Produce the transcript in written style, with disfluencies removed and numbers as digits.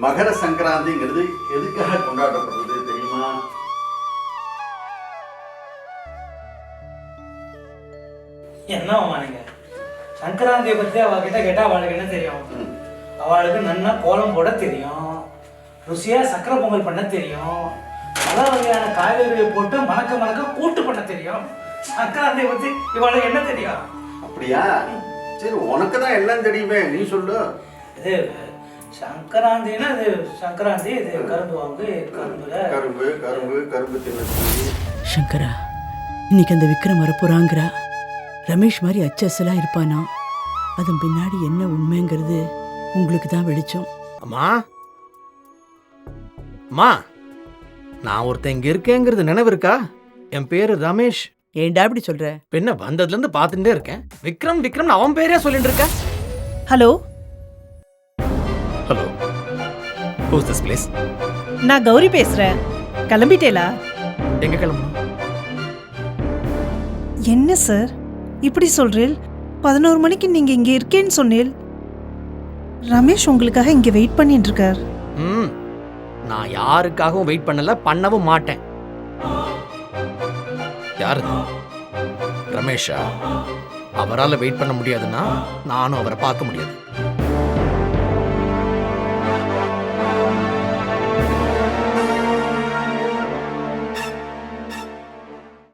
மகர சங்கராந்திங்கிறது எதுக்காக கொண்டாடப்படுறது தெரியுமா? என்னம்மா நீங்க சங்கராந்தியை பத்தி அவகிட்ட கேட்டா அவளுக்கு என்ன தெரியும்? அவளுக்கு நன்னா கோலம் போட தெரியும், ருசியா சக்கரை பொங்கல் பண்ண தெரியும், பல வகையான காய்கறிகளை போட்டு மணக்க மணக்க கூட்டு பண்ண தெரியும். சங்கராந்தியை பத்தி இவளுக்கு என்ன தெரியும்? அப்படியா? சரி, உனக்கு தான் எல்லாம் தெரியுமே, நீ சொல்லு. இது சங்கராந்தின்னா இது சங்கராந்தி, இது கரும்பு வாங்கு, கரும்பு கரும்பு கரும்பு தின்னு. சங்கரா, இன்னைக்கு அந்த விக்ரம் வரப்போறாங்கிறா. ரமேஷ் மாதிரி அச்சசலா இருப்பானா? அதன் பின்னாடி என்ன உண்மைங்கிறது உங்களுக்கு தான் வெளிச்சம். அம்மா அம்மா, நான் ஒருத்தன் இங்க இருக்கேங்கிறது நினைவு இருக்கா? என் பேரு ரமேஷ். ஏண்டா அப்படி சொல்ற? பின்ன வந்ததுல இருந்து பாத்துட்டே இருக்கேன். விக்ரம் விக்ரம் அவன் பேரே சொல்லிட்டு இருக்க. Hello hello, who's this place? நான் கௌரி பேசுறேன். கிளம்பிட்டேலா? எங்க கிளம்பணும்? என்ன சார் இப்படி சொல்றீள்? 11 மணிக்கு நீங்க இங்க இருக்கேன்னு சொன்னீள். ரமேஷ் உங்களுக்காக இங்க வெயிட் பண்ணிட்டு இருக்கார். நான் யாருக்காகவும் வெயிட் பண்ணல, பண்ணவும் மாட்டேன். யாரு? ரமேஷா? அவரால் வெயிட் பண்ண முடியாதுன்னா நானும் அவரை பார்க்க முடியாது.